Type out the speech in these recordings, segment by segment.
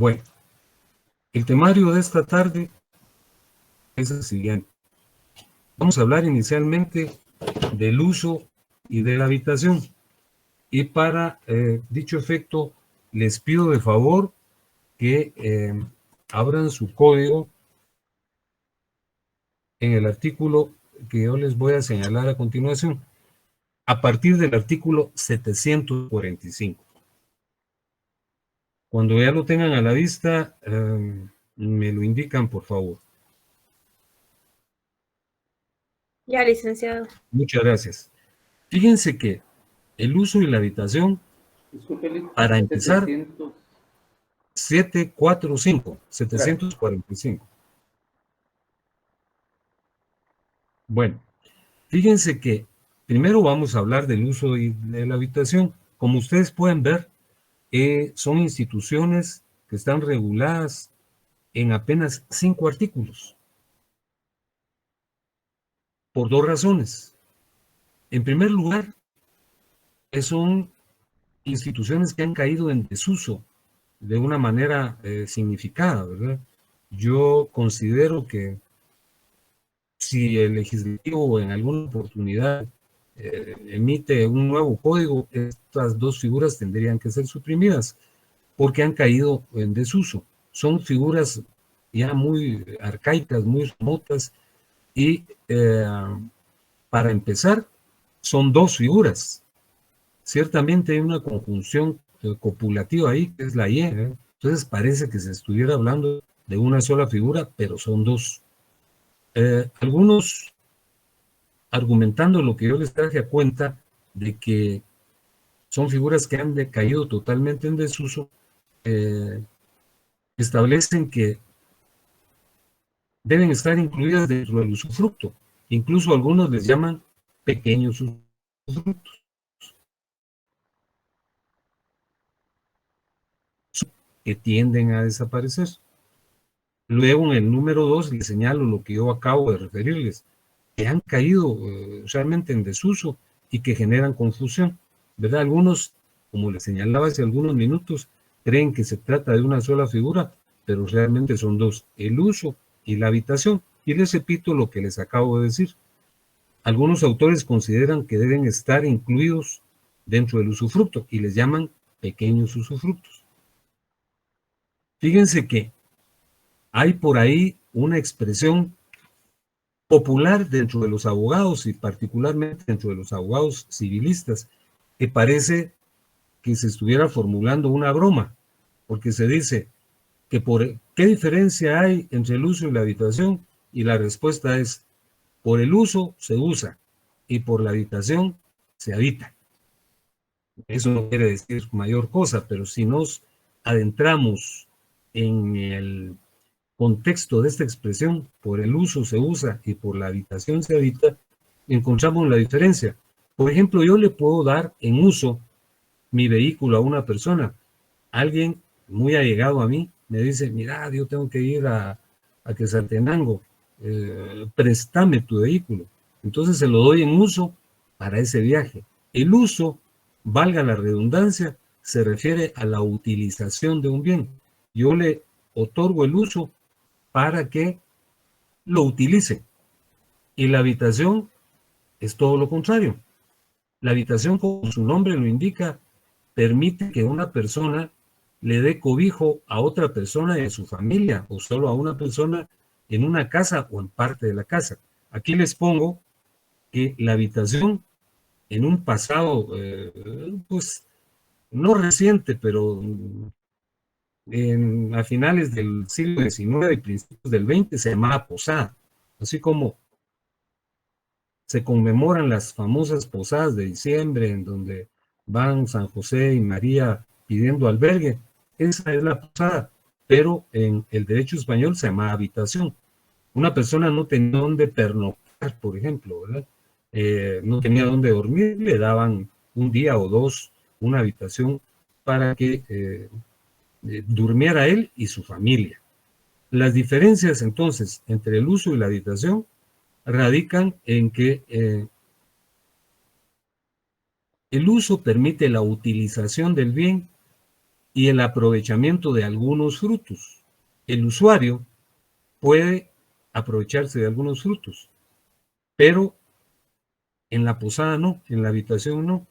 Bueno, el temario de esta tarde es el siguiente. Vamos a hablar inicialmente del uso y de la habitación. Y para dicho efecto, les pido de favor que abran su código en el artículo que yo les voy a señalar a continuación, a partir del artículo 745. Cuando ya lo tengan a la vista, me lo indican, por favor. Ya, licenciado. Muchas gracias. Fíjense que el uso y la habitación, para empezar, 745. Bueno, fíjense que primero vamos a hablar del uso y de la habitación. Como ustedes pueden ver, son instituciones que están reguladas en apenas 5 artículos, por 2 razones. En primer lugar, son instituciones que han caído en desuso de una manera significada, ¿verdad? Yo considero que si el legislativo en alguna oportunidad emite un nuevo código, estas dos figuras tendrían que ser suprimidas porque han caído en desuso. Son figuras ya muy arcaicas, muy remotas y para empezar, son dos figuras. Ciertamente hay una conjunción copulativa ahí, que es la Y, ¿eh? Entonces parece que se estuviera hablando de una sola figura, pero son dos. Algunos argumentando lo que yo les traje a cuenta de que son figuras que han decaído totalmente en desuso, establecen que deben estar incluidas dentro del usufructo. Incluso algunos les llaman pequeños usufructos, que tienden a desaparecer. Luego, en el número 2, les señalo lo que yo acabo de referirles, que han caído realmente en desuso y que generan confusión, ¿verdad? Algunos, como les señalaba hace algunos minutos, creen que se trata de una sola figura, pero realmente son dos, el uso y la habitación. Y les repito lo que les acabo de decir. Algunos autores consideran que deben estar incluidos dentro del usufructo y les llaman pequeños usufructos. Fíjense que hay por ahí una expresión popular dentro de los abogados y particularmente dentro de los abogados civilistas, que parece que se estuviera formulando una broma, porque se dice que ¿qué diferencia hay entre el uso y la habitación? Y la respuesta es, por el uso se usa y por la habitación se habita. Eso no quiere decir mayor cosa, pero si nos adentramos en el contexto de esta expresión, por el uso se usa y por la habitación se habita, encontramos la diferencia. Por ejemplo, yo le puedo dar en uso mi vehículo a una persona. Alguien muy allegado a mí me dice, mira, yo tengo que ir a Quetzaltenango, préstame tu vehículo. Entonces se lo doy en uso para ese viaje. El uso, valga la redundancia, se refiere a la utilización de un bien. Yo le otorgo el uso para que lo utilice. Y la habitación es todo lo contrario. La habitación, como su nombre lo indica, permite que una persona le dé cobijo a otra persona y a su familia, o solo a una persona en una casa o en parte de la casa. Aquí les pongo que la habitación en un pasado, pues no reciente, pero a finales del siglo XIX y principios del XX se llamaba posada, así como se conmemoran las famosas posadas de diciembre en donde van San José y María pidiendo albergue. Esa es la posada, pero en el derecho español se llama habitación. Una persona no tenía dónde pernoctar, por ejemplo, ¿verdad? No tenía dónde dormir, le daban un día o dos una habitación para que durmiera él y su familia. Las diferencias entonces entre el uso y la habitación radican en que el uso permite la utilización del bien y el aprovechamiento de algunos frutos. El usuario puede aprovecharse de algunos frutos, pero en la posada no, en la habitación no.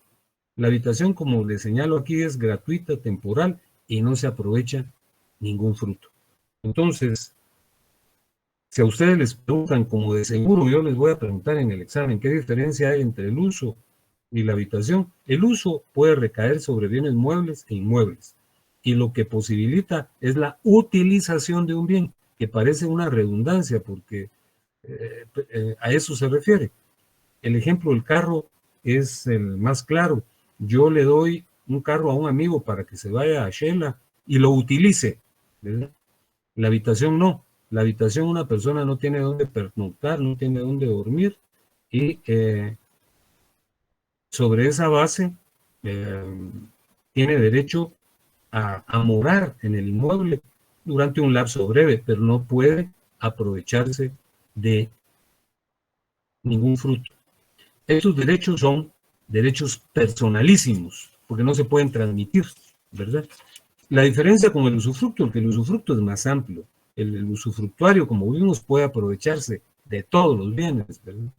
La habitación, como les señalo aquí, es gratuita, temporal, y no se aprovecha ningún fruto. Entonces, si a ustedes les preguntan, como de seguro yo les voy a preguntar en el examen, ¿qué diferencia hay entre el uso y la habitación? El uso puede recaer sobre bienes muebles e inmuebles, y lo que posibilita es la utilización de un bien, que parece una redundancia, porque a eso se refiere. El ejemplo del carro es el más claro. Yo le doy un carro a un amigo para que se vaya a Shela y lo utilice, ¿verdad? La habitación no. La habitación una persona no tiene dónde pernoctar, no tiene dónde dormir, y sobre esa base eh, tiene derecho a morar en el inmueble durante un lapso breve, pero no puede aprovecharse de ningún fruto. Estos derechos son derechos personalísimos, porque no se pueden transmitir, ¿verdad? La diferencia con el usufructo, que el usufructo es más amplio. El usufructuario, como vimos, puede aprovecharse de todos los bienes, ¿verdad?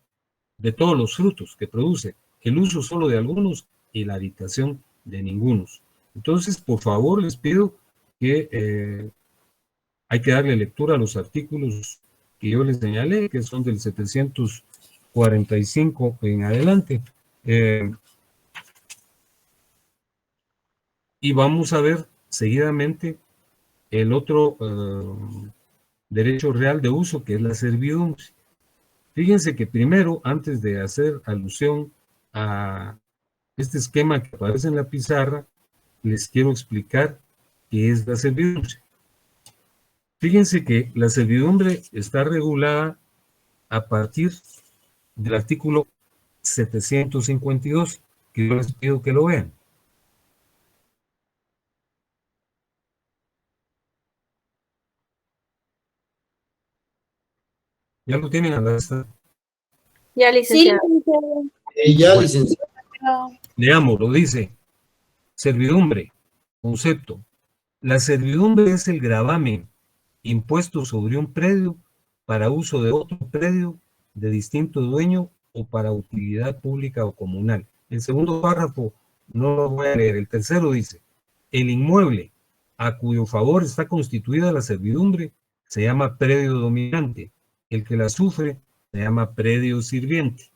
De todos los frutos que produce. El uso solo de algunos y la habitación de ningunos. Entonces, por favor, les pido que hay que darle lectura a los artículos que yo les señalé, que son del 745 en adelante. Y vamos a ver seguidamente el otro derecho real de uso, que es la servidumbre. Fíjense que primero, antes de hacer alusión a este esquema que aparece en la pizarra, les quiero explicar qué es la servidumbre. Fíjense que la servidumbre está regulada a partir del artículo 752, que yo les pido que lo vean. ¿Ya lo tienen a la vista? Ya, Sí, licenciado. licenciado. Ya, Bueno, licenciado. leámoslo, dice, servidumbre, concepto. La servidumbre es el gravamen impuesto sobre un predio para uso de otro predio de distinto dueño o para utilidad pública o comunal. El segundo párrafo no lo voy a leer. El tercero dice, el inmueble a cuyo favor está constituida la servidumbre se llama predio dominante. El que la sufre se llama predio sirviente.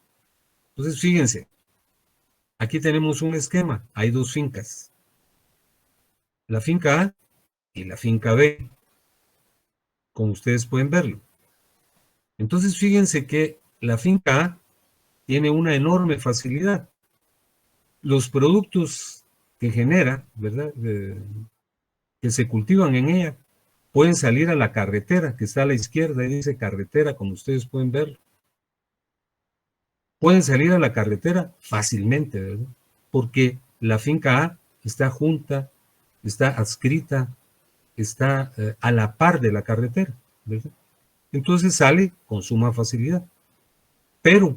Entonces, fíjense, aquí tenemos un esquema. Hay dos fincas, la finca A y la finca B, como ustedes pueden verlo. Entonces, fíjense que la finca A tiene una enorme facilidad. Los productos que genera, ¿verdad? Que se cultivan en ella, pueden salir a la carretera que está a la izquierda y dice carretera, como ustedes pueden ver. Pueden salir a la carretera fácilmente, ¿verdad? Porque la finca A está junta, está adscrita, está a la par de la carretera, ¿verdad? Entonces sale con suma facilidad. Pero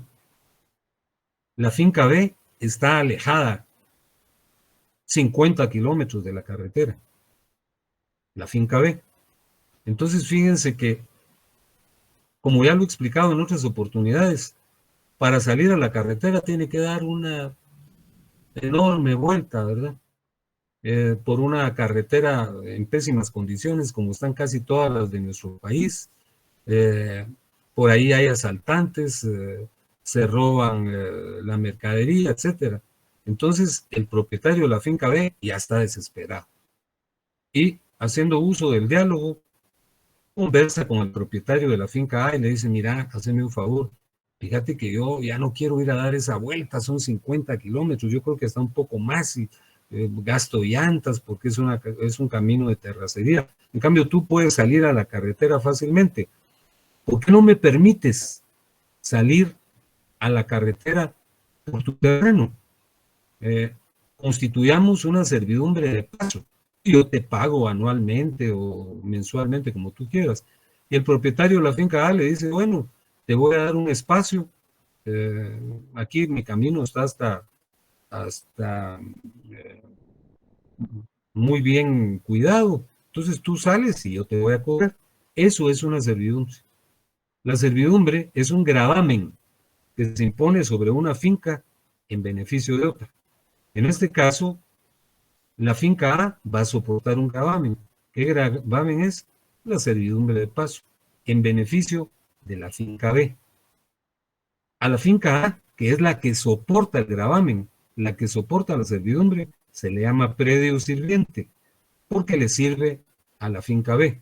la finca B está alejada 50 kilómetros de la carretera, la finca B. Entonces fíjense que, como ya lo he explicado en otras oportunidades, para salir a la carretera tiene que dar una enorme vuelta, ¿verdad? Por una carretera en pésimas condiciones, como están casi todas las de nuestro país. Por ahí hay asaltantes, se roban la mercadería, etcétera. Entonces, el propietario de la finca B ya está desesperado. Y haciendo uso del diálogo, conversa con el propietario de la finca A y le dice, mira, hazme un favor, fíjate que yo ya no quiero ir a dar esa vuelta, son 50 kilómetros, yo creo que está un poco más y gasto llantas porque es un camino de terracería. En cambio, tú puedes salir a la carretera fácilmente. ¿Por qué no me permites salir a la carretera por tu terreno? Constituyamos una servidumbre de paso. Yo te pago anualmente o mensualmente, como tú quieras. Y el propietario de la finca A le dice, bueno, te voy a dar un espacio. Aquí mi camino está hasta eh, muy bien cuidado. Entonces tú sales y yo te voy a cobrar. Eso es una servidumbre. La servidumbre es un gravamen que se impone sobre una finca en beneficio de otra. En este caso, la finca A va a soportar un gravamen. ¿Qué gravamen es? La servidumbre de paso, en beneficio de la finca B. A la finca A, que es la que soporta el gravamen, la que soporta la servidumbre, se le llama predio sirviente, porque le sirve a la finca B.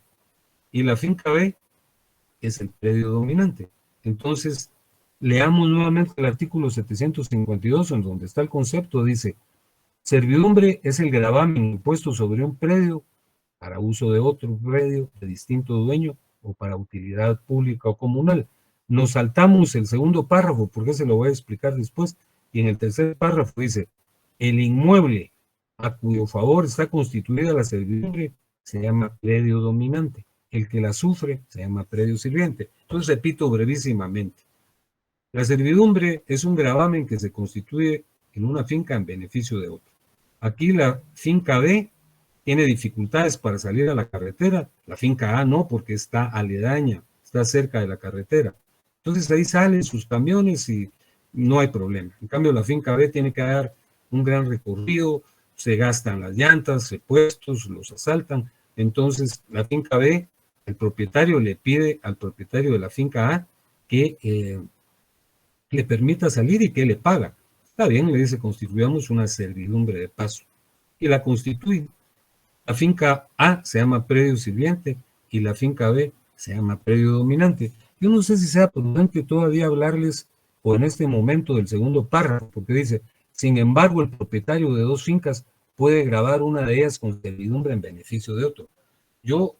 Y la finca B es el predio dominante. Entonces, leamos nuevamente el artículo 752, en donde está el concepto, dice, servidumbre es el gravamen impuesto sobre un predio para uso de otro predio de distinto dueño o para utilidad pública o comunal. Nos saltamos el segundo párrafo, porque se lo voy a explicar después, y en el tercer párrafo dice, el inmueble a cuyo favor está constituida la servidumbre se llama predio dominante. El que la sufre se llama predio sirviente. Entonces repito brevísimamente. La servidumbre es un gravamen que se constituye en una finca en beneficio de otra. Aquí la finca B tiene dificultades para salir a la carretera, la finca A no, porque está aledaña, está cerca de la carretera. Entonces ahí salen sus camiones y no hay problema. En cambio, la finca B tiene que dar un gran recorrido, se gastan las llantas, repuestos, los asaltan. Entonces, la finca B, el propietario le pide al propietario de la finca A que le permita salir y que le paga. Está bien, le dice, constituyamos una servidumbre de paso. Y la constituye. La finca A se llama predio sirviente y la finca B se llama predio dominante. Yo no sé si sea prudente todavía hablarles o en este momento del segundo párrafo, porque dice, sin embargo, el propietario de dos fincas puede gravar una de ellas con servidumbre en beneficio de otro. Yo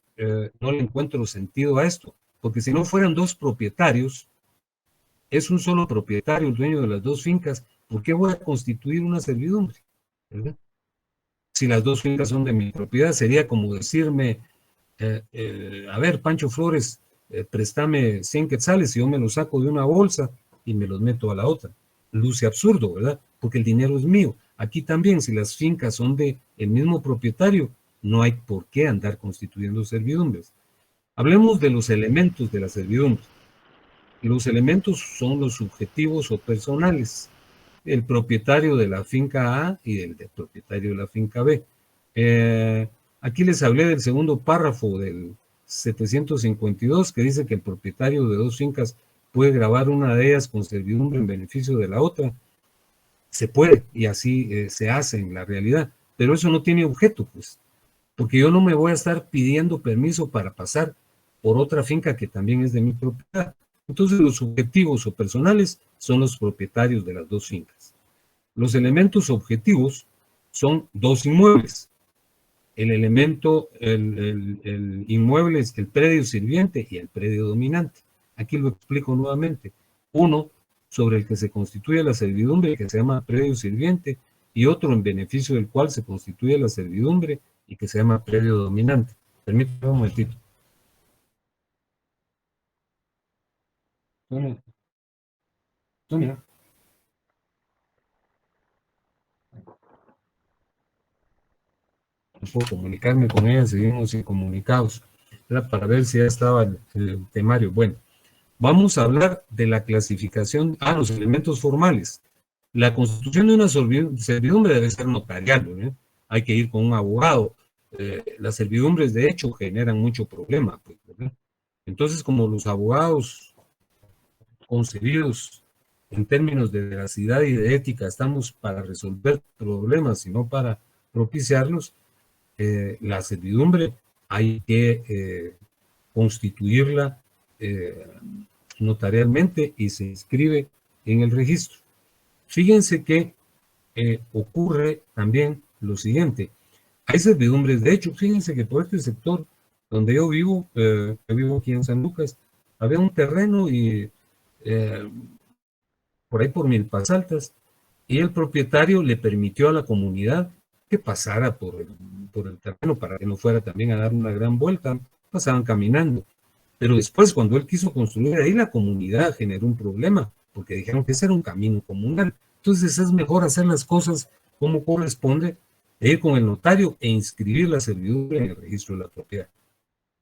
no le encuentro sentido a esto, porque si no fueran dos propietarios, es un solo propietario, el dueño de las dos fincas, ¿por qué voy a constituir una servidumbre? ¿Verdad? Si las dos fincas son de mi propiedad, sería como decirme, a ver, Pancho Flores, préstame 100 quetzales y yo me los saco de una bolsa y me los meto a la otra. Luce absurdo, ¿verdad? Porque el dinero es mío. Aquí también, si las fincas son de el mismo propietario, no hay por qué andar constituyendo servidumbres. Hablemos de los elementos de la servidumbre. Los elementos son los subjetivos o personales. El propietario de la finca A y el propietario de la finca B. Aquí les hablé del segundo párrafo del 752 que dice que el propietario de dos fincas puede gravar una de ellas con servidumbre en beneficio de la otra. Se puede y así se hace en la realidad, pero eso no tiene objeto, pues, porque yo no me voy a estar pidiendo permiso para pasar por otra finca que también es de mi propiedad. Entonces los subjetivos o personales son los propietarios de las dos fincas. Los elementos objetivos son dos inmuebles. El elemento, el inmueble es el predio sirviente y el predio dominante. Aquí lo explico nuevamente. Uno sobre el que se constituye la servidumbre, que se llama predio sirviente, y otro en beneficio del cual se constituye la servidumbre y que se llama predio dominante. Permítame un momentito. Sonia. No puedo comunicarme con ella, seguimos incomunicados. Era para ver si ya estaba el temario. Bueno, vamos a hablar de la clasificación, los elementos formales. La constitución de una servidumbre debe ser notarial, ¿eh? Hay que ir con un abogado. Las servidumbres, de hecho, generan mucho problema, pues, ¿verdad? Entonces, como los abogados concebidos en términos de veracidad y de ética estamos para resolver problemas y no para propiciarlos, la servidumbre hay que constituirla notarialmente y se inscribe en el registro. Fíjense que ocurre también lo siguiente. Hay servidumbres, de hecho, fíjense que por este sector donde yo vivo aquí en San Lucas, había un terreno y por ahí por Milpas Altas, y el propietario le permitió a la comunidad que pasara por el terreno para que no fuera también a dar una gran vuelta, pasaban caminando. Pero después, cuando él quiso construir ahí, la comunidad generó un problema, porque dijeron que ese era un camino comunal. Entonces es mejor hacer las cosas como corresponde e ir con el notario e inscribir la servidumbre en el registro de la propiedad.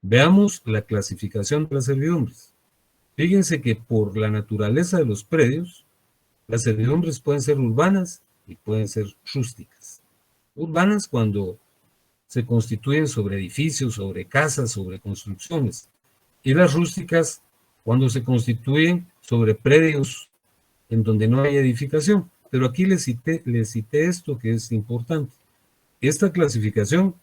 Veamos la clasificación de las servidumbres. Fíjense que por la naturaleza de los predios, las servidumbres pueden ser urbanas y pueden ser rústicas. Urbanas cuando se constituyen sobre edificios, sobre casas, sobre construcciones. Y las rústicas cuando se constituyen sobre predios en donde no hay edificación. Pero aquí les cité esto que es importante. Esta clasificación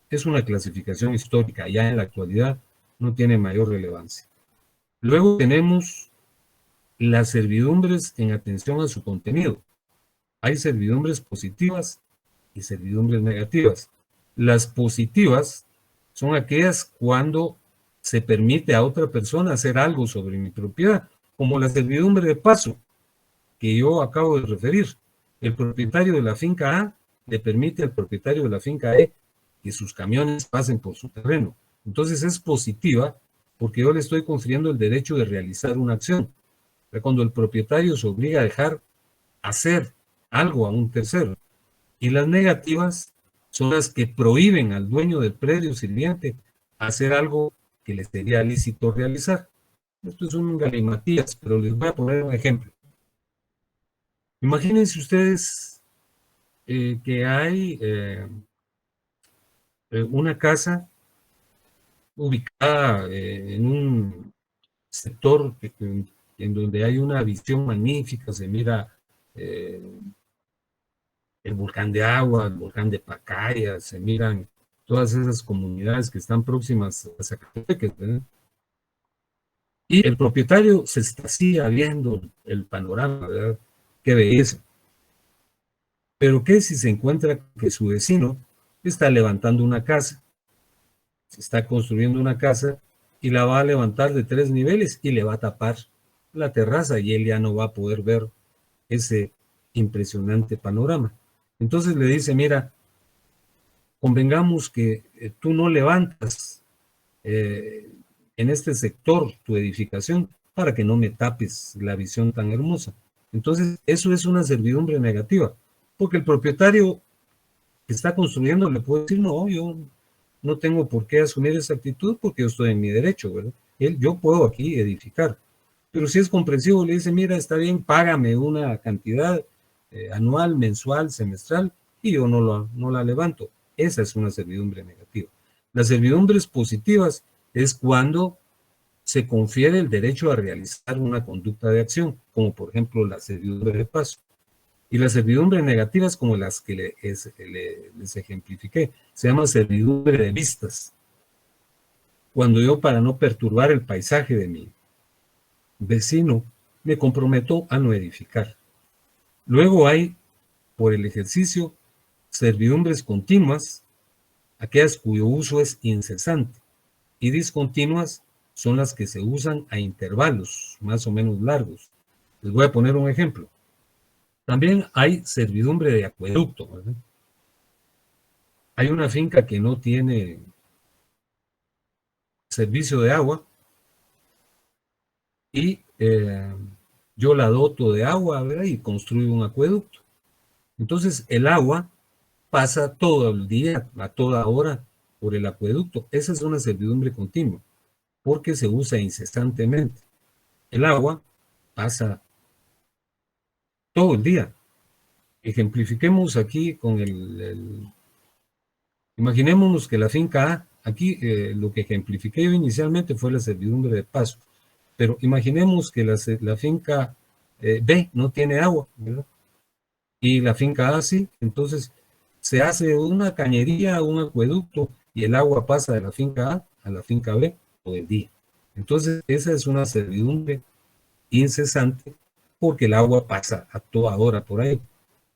es una clasificación histórica, ya en la actualidad no tiene mayor relevancia. Luego tenemos las servidumbres en atención a su contenido. Hay servidumbres positivas y servidumbres negativas. Las positivas son aquellas cuando se permite a otra persona hacer algo sobre mi propiedad, como la servidumbre de paso que yo acabo de referir. El propietario de la finca A le permite al propietario de la finca E que sus camiones pasen por su terreno. Entonces es positiva porque yo le estoy confiriendo el derecho de realizar una acción. Pero cuando el propietario se obliga a dejar hacer algo a un tercero. Y las negativas son las que prohíben al dueño del predio sirviente hacer algo que le sería lícito realizar. Esto es un galimatías, pero les voy a poner un ejemplo. Imagínense ustedes que hay una casa ubicada en un sector en donde hay una visión magnífica, se mira el volcán de Agua, el volcán de Pacaya, se miran todas esas comunidades que están próximas a Zacatecas, ¿verdad? Y el propietario se extasía viendo el panorama, ¿verdad? Qué belleza. Pero ¿qué si se encuentra que su vecino está levantando una casa? Se está construyendo una casa y la va a levantar de 3 niveles y le va a tapar la terraza y él ya no va a poder ver ese impresionante panorama. Entonces le dice, mira, convengamos que tú no levantas en este sector tu edificación para que no me tapes la visión tan hermosa. Entonces, eso es una servidumbre negativa, porque el propietario que está construyendo le puede decir, no, yo no tengo por qué asumir esa actitud porque yo estoy en mi derecho, ¿verdad? Yo puedo aquí edificar. Pero si es comprensivo, le dice, mira, está bien, págame una cantidad anual, mensual, semestral, y yo no la levanto. Esa es una servidumbre negativa. Las servidumbres positivas es cuando se confiere el derecho a realizar una conducta de acción, como por ejemplo la servidumbre de paso. Y las servidumbres negativas, como las que les ejemplifiqué, se llama servidumbre de vistas. Cuando yo, para no perturbar el paisaje de mi vecino, me comprometo a no edificar. Luego hay, por el ejercicio, servidumbres continuas, aquellas cuyo uso es incesante, y discontinuas son las que se usan a intervalos más o menos largos. Les voy a poner un ejemplo. También hay servidumbre de acueducto, ¿verdad? Hay una finca que no tiene servicio de agua y yo la doto de agua, ¿verdad? Y construyo un acueducto. Entonces el agua pasa todo el día, a toda hora, por el acueducto. Esa es una servidumbre continua, porque se usa incesantemente. El agua pasa todo el día. Ejemplifiquemos aquí con imaginémonos que la finca A, aquí lo que ejemplifiqué yo inicialmente fue la servidumbre de paso, pero imaginemos que la finca B no tiene agua, ¿verdad? Y la finca A sí, entonces se hace una cañería, un acueducto, y el agua pasa de la finca A a la finca B todo el día. Entonces esa es una servidumbre incesante porque el agua pasa a toda hora por ahí.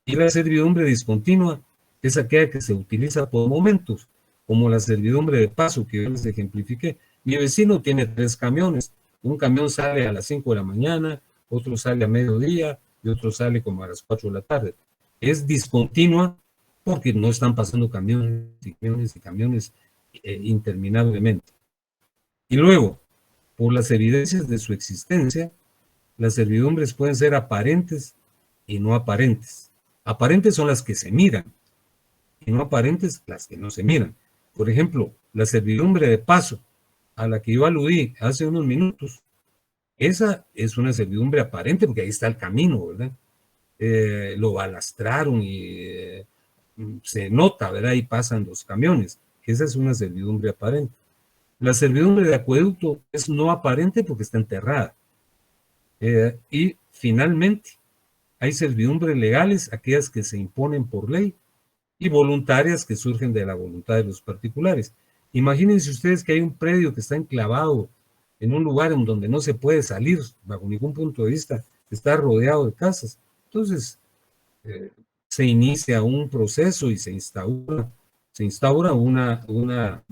Y la servidumbre discontinua es aquella que se utiliza por momentos, como la servidumbre de paso que yo les ejemplifiqué. Mi vecino tiene 3 camiones. Un camión sale a las 5 de la mañana, otro sale a mediodía y otro sale como a las 4 de la tarde. Es discontinua porque no están pasando camiones y camiones y camiones interminablemente. Y luego, por las evidencias de su existencia, las servidumbres pueden ser aparentes y no aparentes. Aparentes son las que se miran y no aparentes las que no se miran. Por ejemplo, la servidumbre de paso a la que yo aludí hace unos minutos, esa es una servidumbre aparente porque ahí está el camino, ¿verdad? Lo balastraron y se nota, ¿verdad? Ahí pasan los camiones. Esa es una servidumbre aparente. La servidumbre de acueducto es no aparente porque está enterrada. Y finalmente, hay servidumbres legales, aquellas que se imponen por ley, y voluntarias que surgen de la voluntad de los particulares. Imagínense ustedes que hay un predio que está enclavado en un lugar en donde no se puede salir bajo ningún punto de vista, está rodeado de casas. Entonces, se inicia un proceso y se instaura una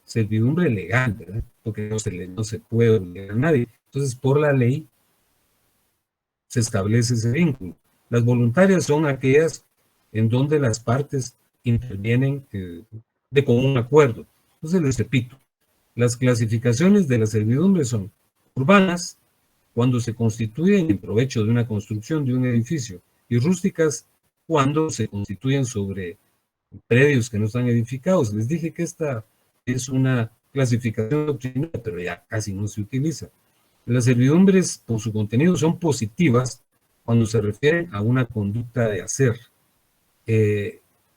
servidumbre legal, ¿verdad? Porque no se puede obligar a nadie. Entonces, por la ley, se establece ese vínculo. Las voluntarias son aquellas en donde las partes intervienen de común acuerdo. Entonces les repito, las clasificaciones de la servidumbre son urbanas, cuando se constituyen en provecho de una construcción de un edificio, y rústicas, cuando se constituyen sobre predios que no están edificados. Les dije que esta es una clasificación doctrinal, pero ya casi no se utiliza. Las servidumbres, por su contenido, son positivas cuando se refieren a una conducta de hacer,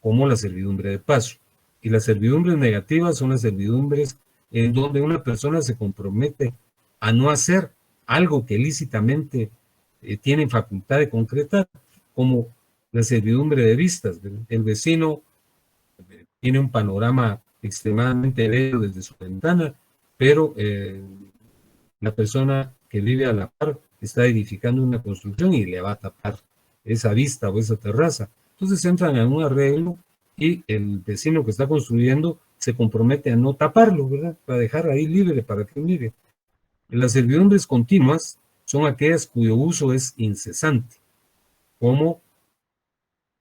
como la servidumbre de paso. Y las servidumbres negativas son las servidumbres en donde una persona se compromete a no hacer algo que lícitamente tiene facultad de concretar, como la servidumbre de vistas. El vecino tiene un panorama extremadamente bello desde su ventana, pero la persona que vive a la par está edificando una construcción y le va a tapar esa vista o esa terraza. Entonces entran en un arreglo y el vecino que está construyendo se compromete a no taparlo, ¿verdad? Para dejar ahí libre para que mire. Las servidumbres continuas son aquellas cuyo uso es incesante, como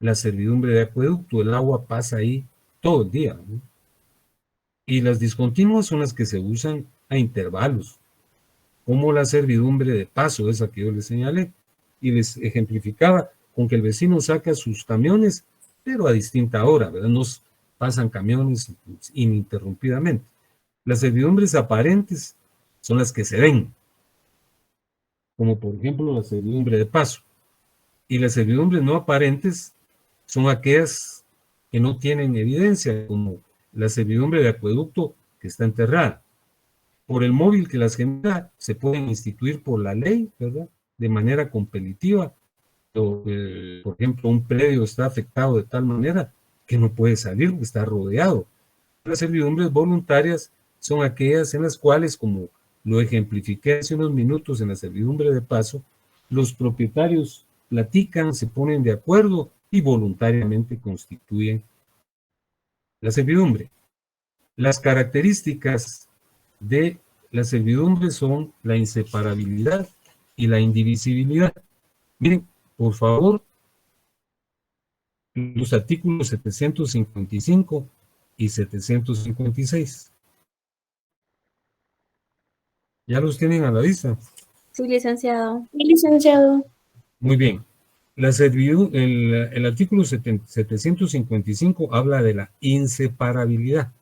la servidumbre de acueducto, el agua pasa ahí todo el día, ¿no? Y las discontinuas son las que se usan a intervalos, como la servidumbre de paso, esa que yo les señalé, y les ejemplificaba con que el vecino saca sus camiones, pero a distinta hora, ¿verdad? Nos pasan camiones ininterrumpidamente. Las servidumbres aparentes son las que se ven, como por ejemplo la servidumbre de paso, y las servidumbres no aparentes son aquellas que no tienen evidencia, como la servidumbre de acueducto que está enterrada. Por el móvil que las genera, se pueden instituir por la ley, ¿verdad? De manera competitiva. Por ejemplo, un predio está afectado de tal manera que no puede salir porque está rodeado. Las servidumbres voluntarias son aquellas en las cuales, como lo ejemplifiqué hace unos minutos en la servidumbre de paso, los propietarios platican, se ponen de acuerdo y voluntariamente constituyen la servidumbre. Las características de la servidumbre son la inseparabilidad y la indivisibilidad. Miren, por favor, los artículos 755 y 756. ¿Ya los tienen a la vista? Sí, licenciado. Sí, licenciado. Muy bien. El artículo 755 habla de la inseparabilidad.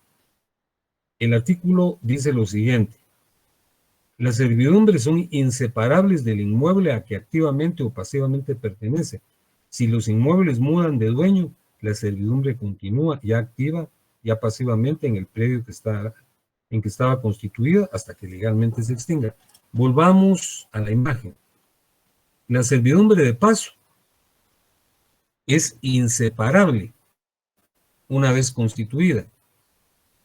El artículo dice lo siguiente: las servidumbres son inseparables del inmueble a que activamente o pasivamente pertenece. Si los inmuebles mudan de dueño, la servidumbre continúa ya activa, ya pasivamente en el predio en que estaba constituida hasta que legalmente se extinga. Volvamos a la imagen. La servidumbre de paso es inseparable una vez constituida.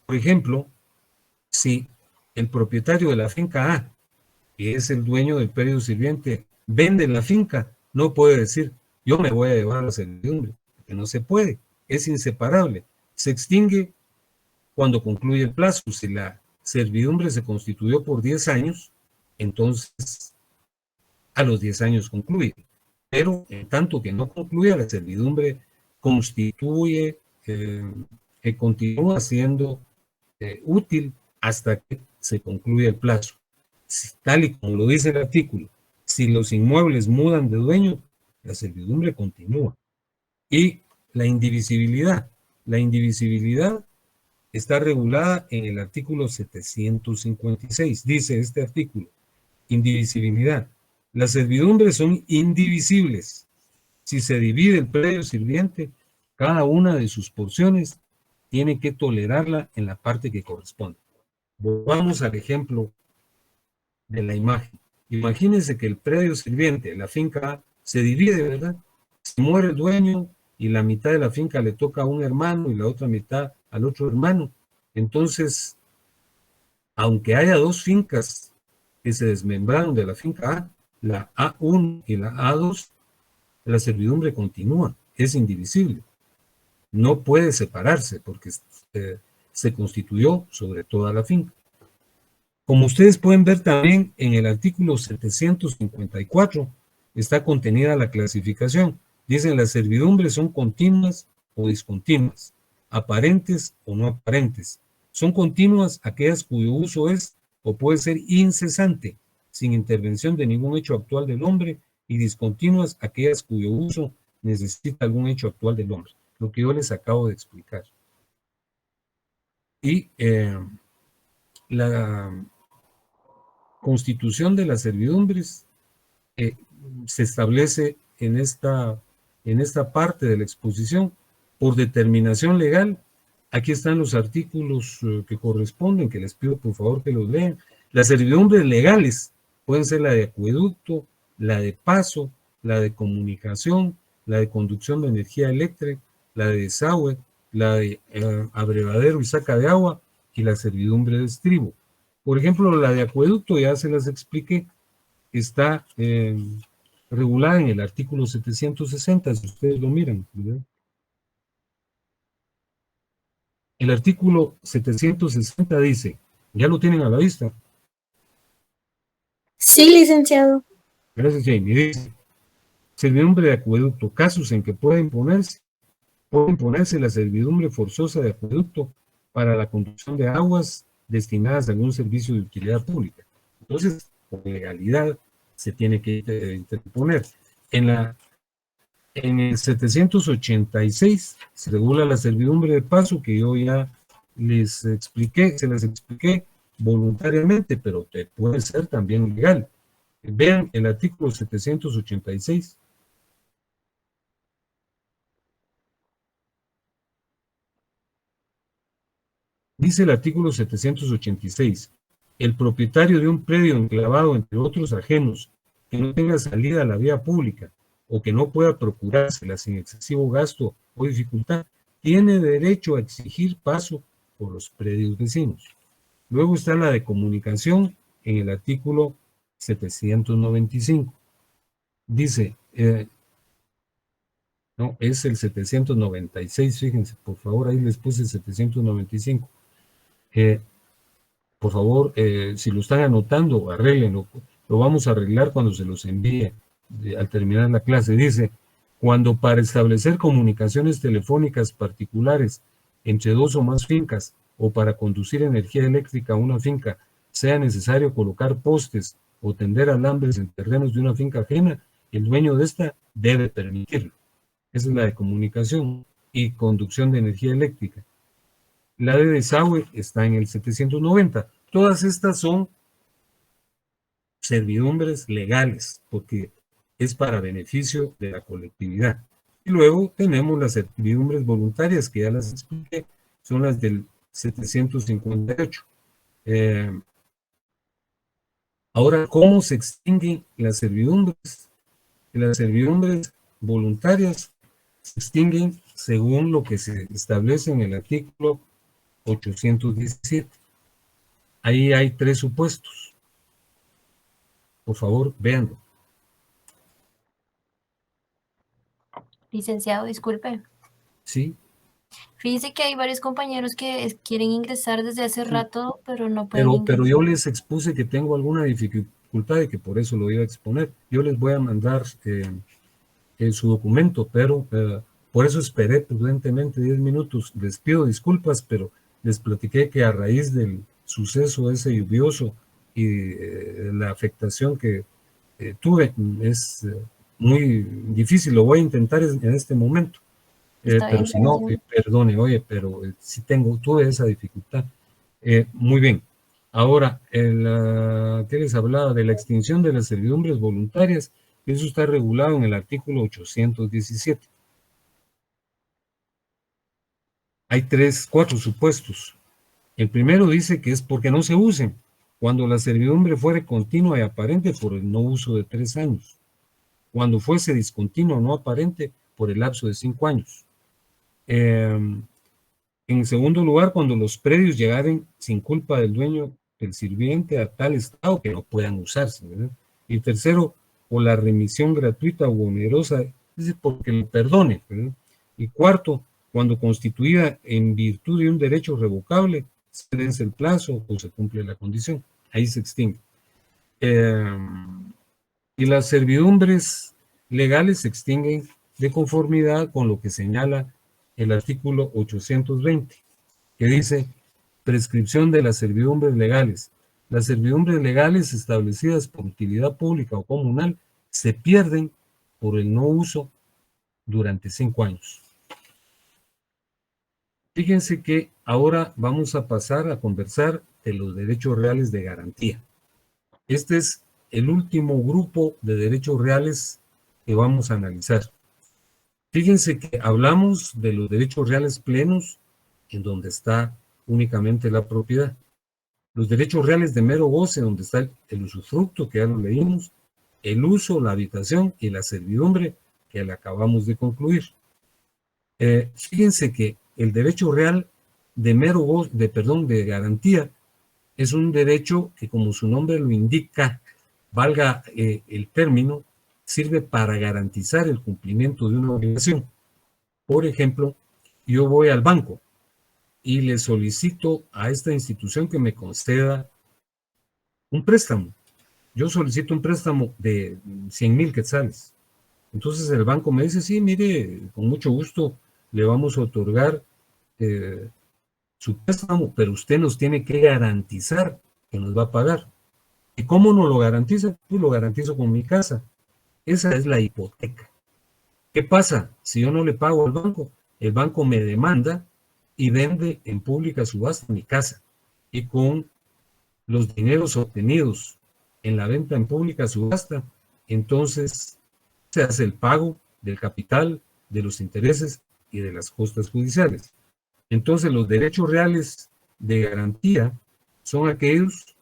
Por ejemplo, si el propietario de la finca A, que es el dueño del predio sirviente, vende la finca, no puede decir, yo me voy a llevar la servidumbre, porque no se puede, es inseparable. Se extingue cuando concluye el plazo. Si la servidumbre se constituyó por 10 años, entonces a los 10 años concluye. Pero en tanto que no concluya, la servidumbre constituye, continúa siendo útil hasta que se concluya el plazo. Tal y como lo dice el artículo, si los inmuebles mudan de dueño, la servidumbre continúa. Y la indivisibilidad. La indivisibilidad está regulada en el artículo 756. Dice este artículo, indivisibilidad. Las servidumbres son indivisibles. Si se divide el predio sirviente, cada una de sus porciones tiene que tolerarla en la parte que corresponde. Volvamos al ejemplo de la imagen. Imagínense que el predio sirviente, la finca A, se divide, ¿verdad? Se muere el dueño y la mitad de la finca le toca a un hermano y la otra mitad al otro hermano. Entonces, aunque haya dos fincas que se desmembraron de la finca A, la A1 y la A2, la servidumbre continúa, es indivisible. No puede separarse porque se constituyó sobre toda la finca. Como ustedes pueden ver también en el artículo 754 está contenida la clasificación. Dicen las servidumbres son continuas o discontinuas, aparentes o no aparentes. Son continuas aquellas cuyo uso es o puede ser incesante, sin intervención de ningún hecho actual del hombre, y discontinuas aquellas cuyo uso necesita algún hecho actual del hombre, lo que yo les acabo de explicar. Y la constitución de las servidumbres se establece en esta parte de la exposición por determinación legal. Aquí están los artículos que corresponden, que les pido por favor que los lean. Las servidumbres legales pueden ser la de acueducto, la de paso, la de comunicación, la de conducción de energía eléctrica, la de desagüe, la de abrevadero y saca de agua y la servidumbre de estribo. Por ejemplo, la de acueducto ya se las expliqué, está regulada en el artículo 760, si ustedes lo miran, ¿verdad? El artículo 760 dice, ¿ya lo tienen a la vista? Sí, licenciado. Gracias, Jamie. Dice, servidumbre de acueducto, casos en que puede imponerse la servidumbre forzosa de acueducto para la conducción de aguas destinadas a algún servicio de utilidad pública. Entonces, por legalidad, se tiene que interponer. En el 786 se regula la servidumbre de paso, que yo ya les expliqué, se las expliqué voluntariamente, pero puede ser también legal. Vean el artículo 786. Dice el artículo 786, el propietario de un predio enclavado entre otros ajenos que no tenga salida a la vía pública o que no pueda procurársela sin excesivo gasto o dificultad, tiene derecho a exigir paso por los predios vecinos. Luego está la de comunicación en el artículo 795. Dice, no, es el 796, fíjense, por favor, ahí les puse 795. Por favor, si lo están anotando, arréglenlo. Lo vamos a arreglar cuando se los envíe al terminar la clase. Dice, cuando para establecer comunicaciones telefónicas particulares entre dos o más fincas o para conducir energía eléctrica a una finca sea necesario colocar postes o tender alambres en terrenos de una finca ajena, el dueño de esta debe permitirlo. Esa es la de comunicación y conducción de energía eléctrica. La de desagüe está en el 790. Todas estas son servidumbres legales, porque es para beneficio de la colectividad. Y luego tenemos las servidumbres voluntarias, que ya las expliqué, son las del 758. Ahora, ¿cómo se extinguen las servidumbres? Las servidumbres voluntarias se extinguen según lo que se establece en el artículo 817. Ahí hay 3 supuestos. Por favor, véanlo. Licenciado, disculpe. Sí. Fíjese que hay varios compañeros que quieren ingresar desde hace rato, pero no pueden ingresar. Pero yo les expuse que tengo alguna dificultad y que por eso lo iba a exponer. Yo les voy a mandar su documento, pero por eso esperé prudentemente 10 minutos. Les pido disculpas, pero les platiqué que a raíz del suceso ese lluvioso y la afectación que tuve, es muy difícil. Lo voy a intentar en este momento. Está pero bien, si no, gracias. perdone, oye, pero sí tuve esa dificultad. Muy bien. Ahora, ¿qué les hablaba? De la extinción de las servidumbres voluntarias. Eso está regulado en el artículo 817. Hay cuatro supuestos. El primero dice que es porque no se usen, cuando la servidumbre fuere continua y aparente por el no uso de 3 años, cuando fuese discontinua o no aparente por el lapso de 5 años. En segundo lugar, cuando los predios llegaren sin culpa del dueño del sirviente a tal estado que no puedan usarse, ¿verdad? Y tercero, por la remisión gratuita o onerosa, es decir, porque lo perdone, ¿verdad? Y cuarto, cuando constituida en virtud de un derecho revocable, se vence el plazo o se cumple la condición. Ahí se extingue. Y las servidumbres legales se extinguen de conformidad con lo que señala el artículo 820, que dice prescripción de las servidumbres legales. Las servidumbres legales establecidas por utilidad pública o comunal se pierden por el no uso durante 5 años. Fíjense que ahora vamos a pasar a conversar de los derechos reales de garantía. Este es el último grupo de derechos reales que vamos a analizar. Fíjense que hablamos de los derechos reales plenos, en donde está únicamente la propiedad. Los derechos reales de mero goce, donde está el usufructo, que ya lo leímos, el uso, la habitación y la servidumbre, que le acabamos de concluir. Fíjense que el derecho real de mero goce, de garantía, es un derecho que, como su nombre lo indica, valga el término, sirve para garantizar el cumplimiento de una obligación. Por ejemplo, yo voy al banco y le solicito a esta institución que me conceda un préstamo. Yo solicito un préstamo de 100,000 quetzales. Entonces el banco me dice, sí, mire, con mucho gusto le vamos a otorgar su préstamo, pero usted nos tiene que garantizar que nos va a pagar. ¿Y cómo nos lo garantiza? Pues lo garantizo con mi casa. Esa es la hipoteca. ¿Qué pasa? Si yo no le pago al banco, el banco me demanda y vende en pública subasta mi casa. Y con los dineros obtenidos en la venta en pública subasta, entonces se hace el pago del capital, de los intereses y de las costas judiciales. Entonces los derechos reales de garantía son aquellos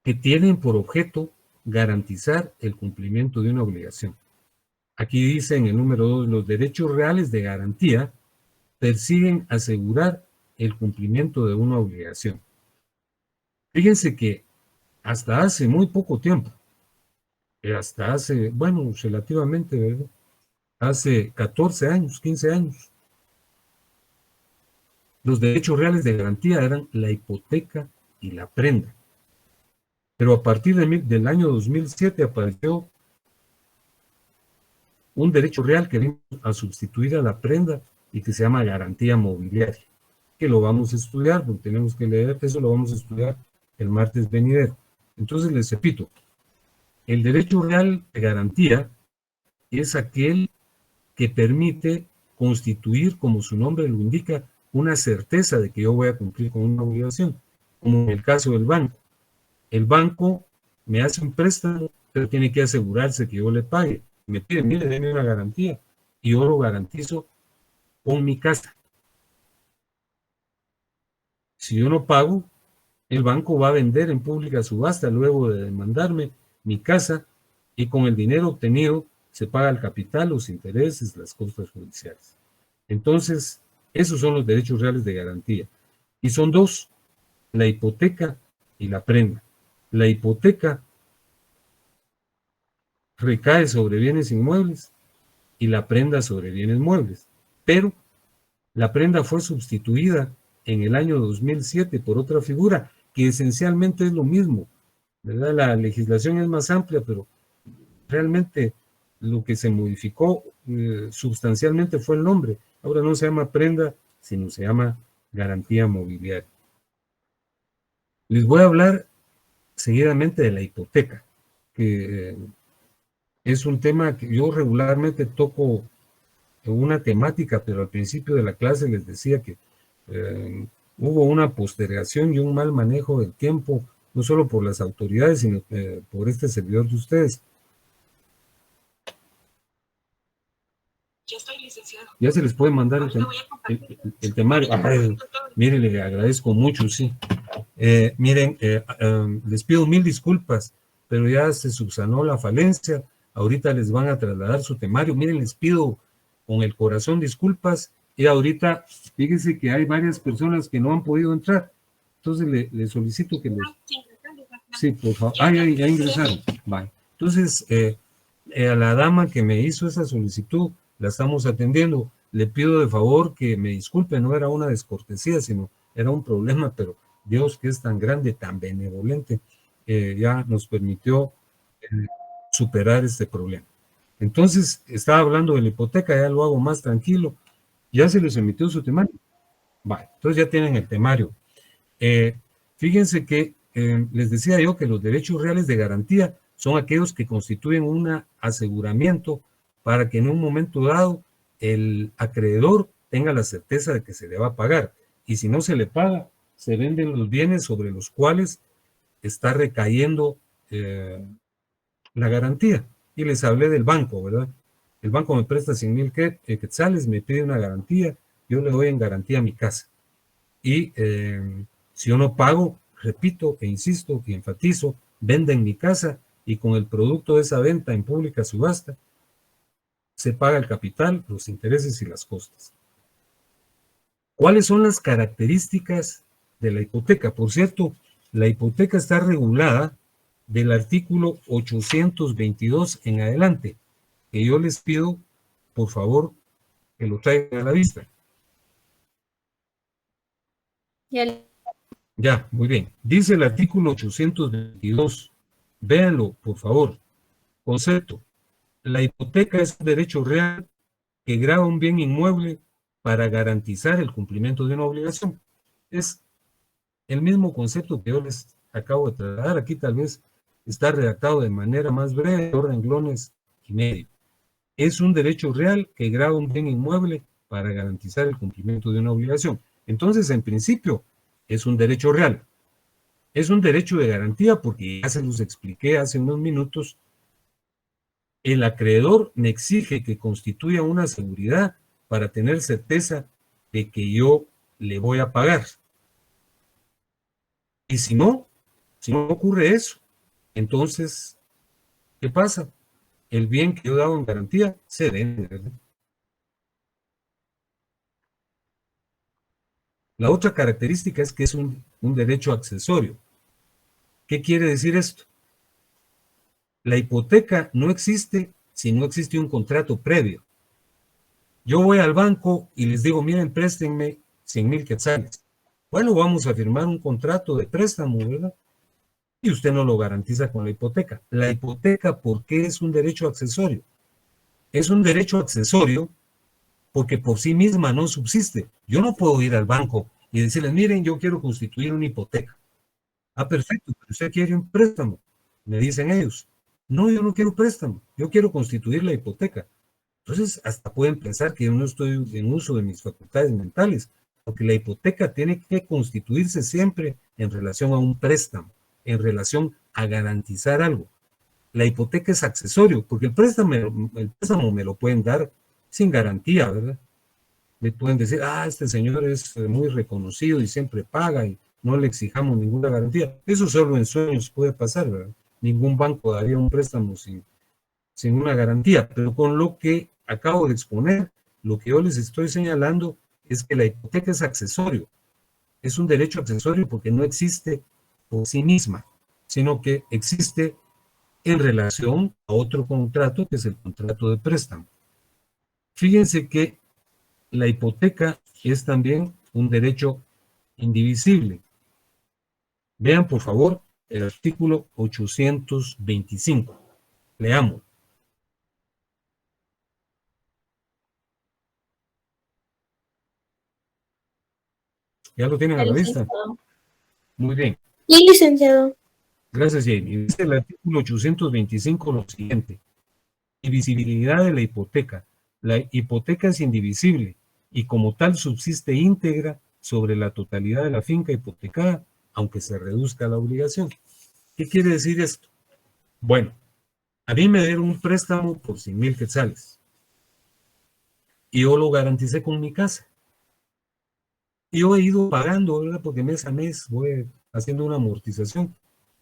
que tienen por objeto garantizar el cumplimiento de una obligación. Aquí dice en el número 2, los derechos reales de garantía persiguen asegurar el cumplimiento de una obligación. Fíjense que hasta hace muy poco tiempo, hasta hace, bueno, relativamente, ¿verdad? Hace 14 años, 15 años, los derechos reales de garantía eran la hipoteca y la prenda. Pero a partir del año 2007 apareció un derecho real que vino a sustituir a la prenda y que se llama garantía mobiliaria, que lo vamos a estudiar, porque tenemos que leer, eso lo vamos a estudiar el martes venidero. Entonces les repito, el derecho real de garantía es aquel que permite constituir, como su nombre lo indica, una certeza de que yo voy a cumplir con una obligación, como en el caso del banco. El banco me hace un préstamo, pero tiene que asegurarse que yo le pague. Me pide, mire, déme una garantía, y yo lo garantizo con mi casa. Si yo no pago, el banco va a vender en pública subasta luego de demandarme mi casa, y con el dinero obtenido se paga el capital, los intereses, las costas judiciales. Entonces, esos son los derechos reales de garantía. Y son dos, la hipoteca y la prenda. La hipoteca recae sobre bienes inmuebles y la prenda sobre bienes muebles. Pero la prenda fue sustituida en el año 2007 por otra figura que esencialmente es lo mismo, ¿verdad? La legislación es más amplia, pero realmente lo que se modificó sustancialmente fue el nombre. Ahora no se llama prenda, sino se llama garantía mobiliaria. Les voy a hablar seguidamente de la hipoteca, que Es un tema que yo regularmente toco una temática, pero al principio de la clase les decía que hubo una postergación y un mal manejo del tiempo, no solo por las autoridades, sino por este servidor de ustedes. Ya estoy licenciado. Ya se les puede mandar el temario. Miren, le agradezco mucho, sí. Miren, les pido mil disculpas, pero ya se subsanó la falencia. Ahorita les van a trasladar su temario. Miren, les pido con el corazón disculpas. Y ahorita, fíjense que hay varias personas que no han podido entrar. Entonces, le solicito que les... Sí, por favor. Ya ingresaron. Bye. Entonces, a la dama que me hizo esa solicitud, la estamos atendiendo. Le pido de favor que me disculpe, no era una descortesía, sino era un problema, pero Dios, que es tan grande, tan benevolente, ya nos permitió superar este problema. Entonces, estaba hablando de la hipoteca, ya lo hago más tranquilo. Ya se les emitió su temario. Vale, entonces ya tienen el temario. Fíjense que les decía yo que los derechos reales de garantía son aquellos que constituyen un aseguramiento para que en un momento dado el acreedor tenga la certeza de que se le va a pagar. Y si no se le paga, se venden los bienes sobre los cuales está recayendo la garantía. Y les hablé del banco, ¿verdad? El banco me presta 100,000 quetzales, me pide una garantía, yo le doy en garantía mi casa. Y si yo no pago, repito e insisto y enfatizo, venden mi casa y con el producto de esa venta en pública subasta se paga el capital, los intereses y las costas. ¿Cuáles son las características de la hipoteca? Por cierto, la hipoteca está regulada del artículo 822 en adelante, que yo les pido, por favor, que lo traigan a la vista. Ya, muy bien. Dice el artículo 822. Véanlo, por favor. Concepto. La hipoteca es un derecho real que grava un bien inmueble para garantizar el cumplimiento de una obligación. Es el mismo concepto que yo les acabo de trasladar. Aquí tal vez está redactado de manera más breve, 2 renglones y medio. Es un derecho real que grava un bien inmueble para garantizar el cumplimiento de una obligación. Entonces, en principio, es un derecho real. Es un derecho de garantía porque ya se los expliqué hace unos minutos. El acreedor me exige que constituya una seguridad para tener certeza de que yo le voy a pagar. Y si no ocurre eso, entonces, ¿qué pasa? El bien que yo he dado en garantía se vende, ¿verdad? La otra característica es que es un derecho accesorio. ¿Qué quiere decir esto? La hipoteca no existe si no existe un contrato previo. Yo voy al banco y les digo, miren, préstenme 100,000 quetzales. Bueno, vamos a firmar un contrato de préstamo, ¿verdad? Y usted no lo garantiza con la hipoteca. La hipoteca, ¿por qué es un derecho accesorio? Es un derecho accesorio porque por sí misma no subsiste. Yo no puedo ir al banco y decirles, miren, yo quiero constituir una hipoteca. Ah, perfecto, pero usted quiere un préstamo. Me dicen ellos, no, yo no quiero préstamo, yo quiero constituir la hipoteca. Entonces, hasta pueden pensar que yo no estoy en uso de mis facultades mentales, porque la hipoteca tiene que constituirse siempre en relación a un préstamo, en relación a garantizar algo. La hipoteca es accesorio, porque el préstamo me lo pueden dar sin garantía, ¿verdad? Me pueden decir, este señor es muy reconocido y siempre paga y no le exijamos ninguna garantía. Eso solo en sueños puede pasar, ¿verdad? Ningún banco daría un préstamo sin una garantía, pero con lo que acabo de exponer, lo que yo les estoy señalando es que la hipoteca es accesorio, es un derecho accesorio porque no existe por sí misma, sino que existe en relación a otro contrato que es el contrato de préstamo. Fíjense que la hipoteca es también un derecho indivisible. Vean, por favor, el artículo 825. Leamos. ¿Ya lo tienen a la vista? Muy bien. Sí, licenciado. Gracias, Jamie. Dice el artículo 825 lo siguiente. Divisibilidad de la hipoteca. La hipoteca es indivisible y como tal subsiste íntegra sobre la totalidad de la finca hipotecada, aunque se reduzca la obligación. ¿Qué quiere decir esto? Bueno, a mí me dieron un préstamo por 100,000 quetzales y yo lo garanticé con mi casa. Y yo he ido pagando, ¿verdad? Porque mes a mes voy haciendo una amortización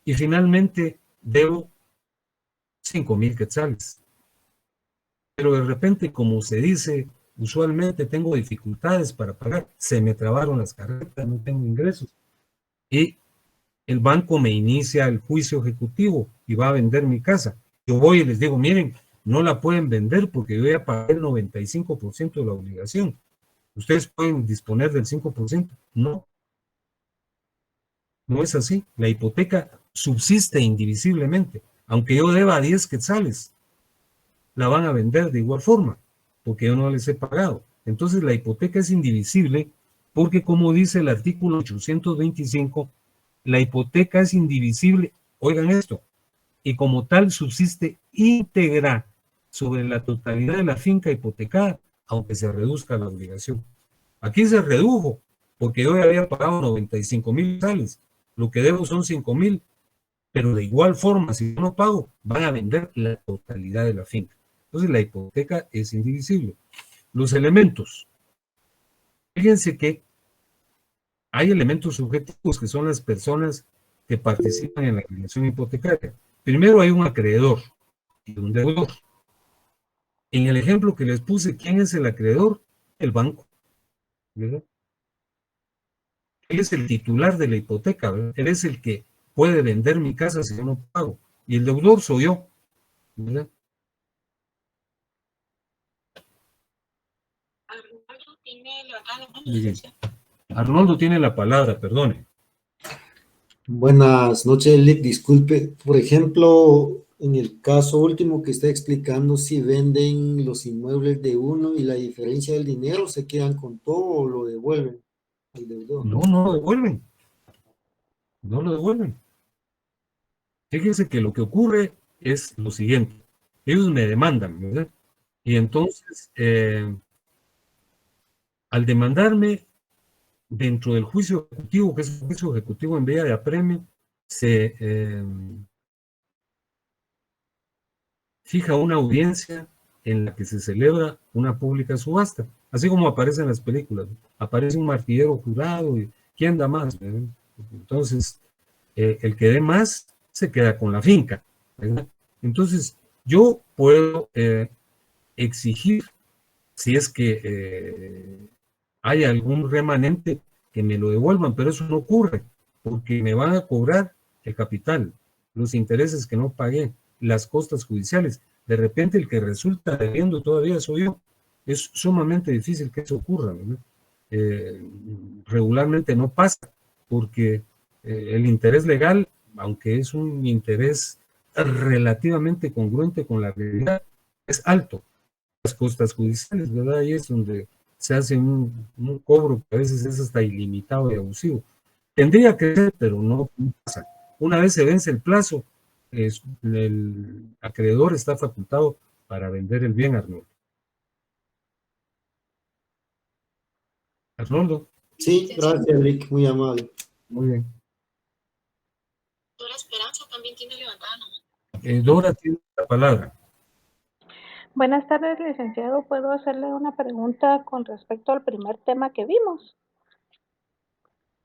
y finalmente debo 5,000 quetzales. Pero de repente, como se dice, usualmente tengo dificultades para pagar, se me trabaron las carretas, no tengo ingresos. Y el banco me inicia el juicio ejecutivo y va a vender mi casa. Yo voy y les digo, miren, no la pueden vender porque yo ya pagué el 95% de la obligación. ¿Ustedes pueden disponer del 5%? No, no es así. La hipoteca subsiste indivisiblemente. Aunque yo deba 10 quetzales, la van a vender de igual forma, porque yo no les he pagado. Entonces la hipoteca es indivisible porque, como dice el artículo 825, la hipoteca es indivisible, oigan esto, y como tal subsiste íntegra sobre la totalidad de la finca hipotecada, aunque se reduzca la obligación. Aquí se redujo, porque yo ya había pagado 95,000 quetzales, lo que debo son 5,000, pero de igual forma, si yo no pago, van a vender la totalidad de la finca. Entonces la hipoteca es indivisible. Los elementos. Fíjense que hay elementos subjetivos que son las personas que participan en la relación hipotecaria. Primero hay un acreedor y un deudor. En el ejemplo que les puse, ¿quién es el acreedor? El banco, ¿verdad? Él es el titular de la hipoteca, ¿verdad? Él es el que puede vender mi casa si yo no pago. Y el deudor soy yo, ¿verdad? Arnoldo tiene levantada la mano, Muy bien. licenciado. Arnoldo tiene la palabra, perdone. Buenas noches, Lick. Disculpe, por ejemplo, en el caso último que está explicando, si venden los inmuebles de uno y la diferencia del dinero, ¿se quedan con todo o lo devuelven al deudor? No, no lo devuelven. No lo devuelven. Fíjense que lo que ocurre es lo siguiente. Ellos me demandan, ¿verdad? Y entonces, al demandarme, dentro del juicio ejecutivo, que es un juicio ejecutivo en vía de apremio, se fija una audiencia en la que se celebra una pública subasta, así como aparece en las películas, ¿no? Aparece un martillero jurado y ¿quién da más? ¿Verdad? Entonces, el que dé más se queda con la finca, ¿verdad? Entonces, yo puedo exigir, si es que hay algún remanente, que me lo devuelvan, pero eso no ocurre, porque me van a cobrar el capital, los intereses que no pagué, las costas judiciales. De repente el que resulta debiendo todavía soy yo. Es sumamente difícil que eso ocurra, ¿no? Regularmente no pasa, porque el interés legal, aunque es un interés relativamente congruente con la realidad, es alto. Las costas judiciales, ¿verdad? Ahí es donde se hace un cobro que a veces es hasta ilimitado y abusivo. Tendría que ser, pero no pasa. Una vez se vence el plazo, el acreedor está facultado para vender el bien, Arnoldo. Arnoldo, Sí, gracias, Lick, muy amable. muy bien. Dora Esperanza también tiene levantada la mano. Dora tiene la palabra. Buenas tardes, licenciado. ¿Puedo hacerle una pregunta con respecto al primer tema que vimos?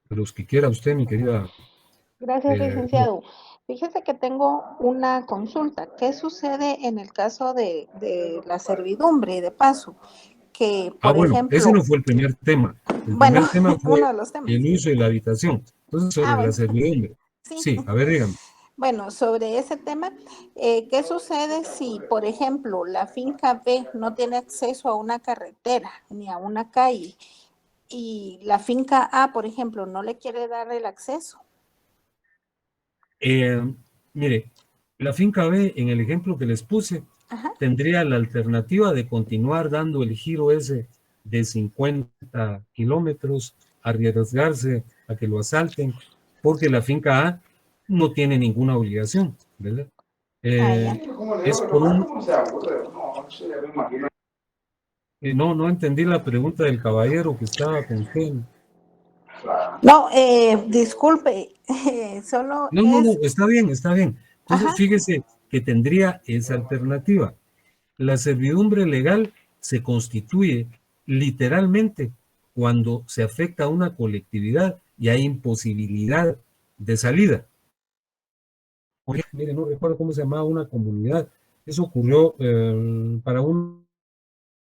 Los que quiera usted, mi querida. Gracias, licenciado. Fíjese que tengo una consulta. ¿Qué sucede en el caso de la servidumbre de paso? Que, por Bueno, ejemplo, ese no fue el primer tema. El bueno, primer tema fue uno de los temas. el uso de la habitación. Entonces, sobre la bueno, servidumbre. sí. Sí, a ver, dígame. Bueno, sobre ese tema, ¿qué sucede si, por ejemplo, la finca B no tiene acceso a una carretera ni a una calle y la finca A, por ejemplo, no le quiere dar el acceso? Mire, la finca B, en el ejemplo que les puse, Ajá. tendría la alternativa de continuar dando el giro ese de 50 kilómetros, arriesgarse a que lo asalten, porque la finca A no tiene ninguna obligación, ¿verdad? ya. Es por un... no entendí la pregunta del caballero que estaba con usted. No, disculpe, solo No, es, está bien, está bien. Entonces, ajá, fíjese que tendría esa alternativa. La servidumbre legal se constituye literalmente cuando se afecta a una colectividad y hay imposibilidad de salida. Por ejemplo, mire, no recuerdo cómo se llamaba una comunidad. Eso ocurrió para un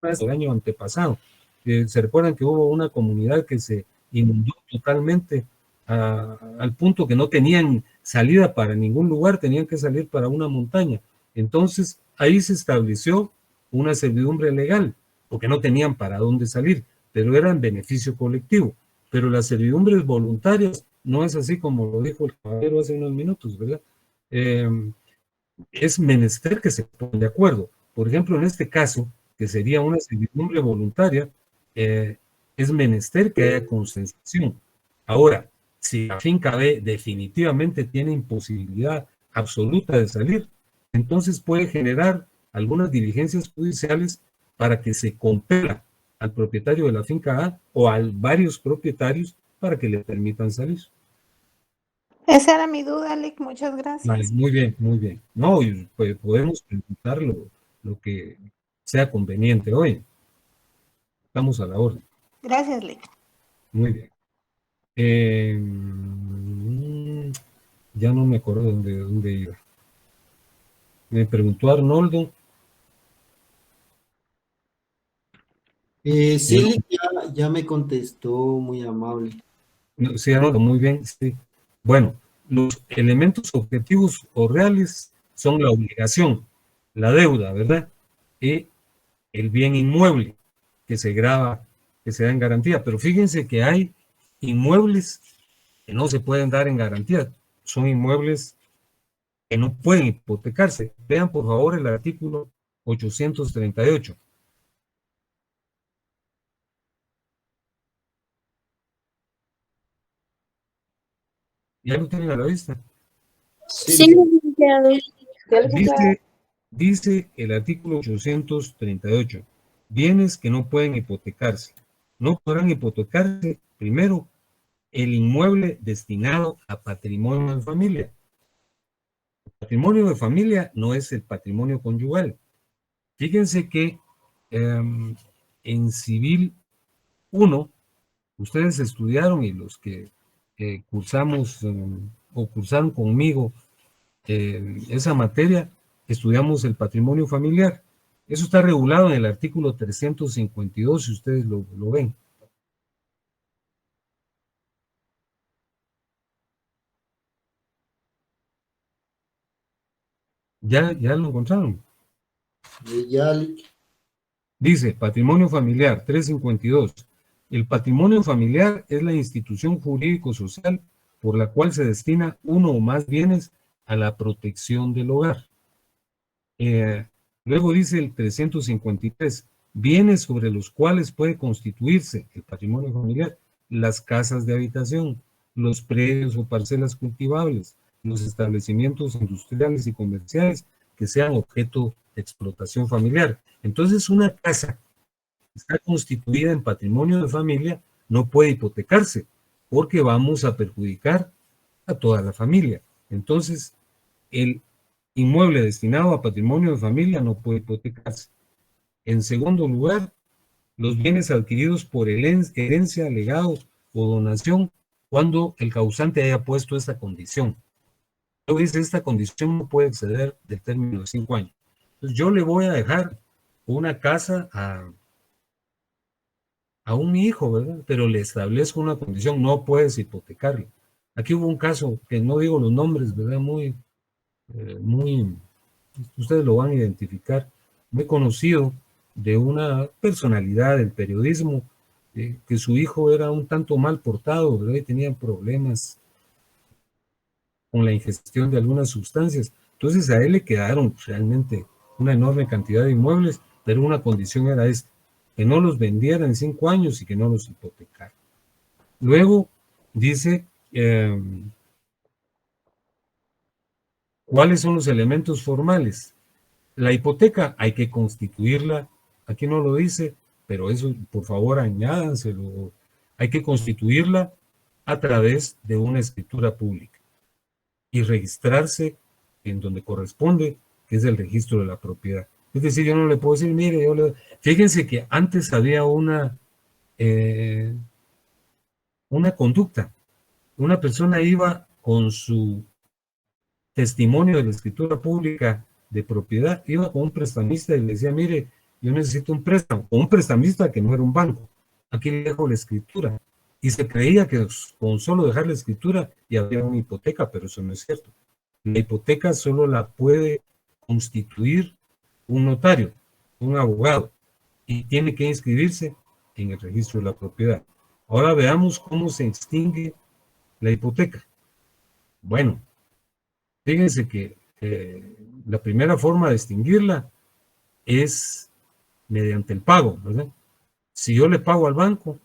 el año antepasado. Se recuerdan que hubo una comunidad que se inundó totalmente al punto que no tenían salida para ningún lugar, tenían que salir para una montaña. Entonces, ahí se estableció una servidumbre legal, porque no tenían para dónde salir, pero era en beneficio colectivo. Pero las servidumbres voluntarias no es así como lo dijo el caballero hace unos minutos, ¿verdad? Es menester que se pongan de acuerdo. Por ejemplo, en este caso, que sería una servidumbre voluntaria, es menester que haya consensación. Ahora, si la finca B definitivamente tiene imposibilidad absoluta de salir, entonces puede generar algunas diligencias judiciales para que se compela al propietario de la finca A o a varios propietarios para que le permitan salir. esa era mi duda, Lick, muchas gracias. Muy bien, muy bien. No, y pues podemos preguntar lo que sea conveniente hoy. Estamos a la orden. Gracias, Lick. Muy bien. Ya no me acuerdo de dónde iba. Me preguntó Arnoldo. Sí, ya me contestó, muy amable. Sí, Arnoldo, muy bien. Sí. Bueno, los elementos objetivos o reales son la obligación, la deuda, ¿verdad? Y el bien inmueble que se grava, que se da en garantía. Pero fíjense que hay inmuebles que no se pueden dar en garantía. Son inmuebles que no pueden hipotecarse. Vean, por favor, el artículo 838. Ya lo tienen a la vista. Sí, Sí, licenciado. Dice el artículo 838, bienes que no pueden hipotecarse. No podrán hipotecarse, primero, el inmueble destinado a patrimonio de familia. El patrimonio de familia no es el patrimonio conyugal. Fíjense que en Civil 1, ustedes estudiaron y los que cursamos o cursaron conmigo esa materia, estudiamos el patrimonio familiar. Eso está regulado en el artículo 352, si ustedes lo ven. Ya lo encontraron. ya, Dice, patrimonio familiar, 352. El patrimonio familiar es la institución jurídico-social por la cual se destina uno o más bienes a la protección del hogar. Luego dice el 353, bienes sobre los cuales puede constituirse el patrimonio familiar, las casas de habitación, los predios o parcelas cultivables, los establecimientos industriales y comerciales que sean objeto de explotación familiar. Entonces, una casa que está constituida en patrimonio de familia no puede hipotecarse porque vamos a perjudicar a toda la familia. Entonces, el inmueble destinado a patrimonio de familia no puede hipotecarse. En segundo lugar, los bienes adquiridos por herencia, legado o donación cuando el causante haya puesto esta condición. Luego dice, esta condición no puede exceder del término de 5 años. Entonces, yo le voy a dejar una casa a un hijo, ¿verdad? Pero le establezco una condición, no puedes hipotecarlo. Aquí hubo un caso, que no digo los nombres, ¿verdad? Muy, ustedes lo van a identificar, muy conocido, de una personalidad del periodismo, que su hijo era un tanto mal portado, ¿verdad? Y tenía problemas con la ingestión de algunas sustancias. Entonces a él le quedaron realmente una enorme cantidad de inmuebles, pero una condición era esta, que no los vendiera en 5 años y que no los hipotecara. Luego dice, ¿Cuáles son los elementos formales? La hipoteca hay que constituirla, aquí no lo dice, pero eso por favor añádanselo. Hay que constituirla a través de una escritura pública y registrarse en donde corresponde, que es el registro de la propiedad. Es decir, yo no le puedo decir, mire, fíjense que antes había una conducta. Una persona iba con su testimonio de la escritura pública de propiedad, iba con un prestamista y le decía, mire, yo necesito un préstamo, o un prestamista que no era un banco, aquí le dejo la escritura. Y se creía que con solo dejar la escritura ya había una hipoteca, pero eso no es cierto. La hipoteca solo la puede constituir un notario, un abogado, y tiene que inscribirse en el registro de la propiedad. Ahora veamos cómo se extingue la hipoteca. Bueno, fíjense que la primera forma de extinguirla es mediante el pago, ¿verdad? Si yo le pago al banco,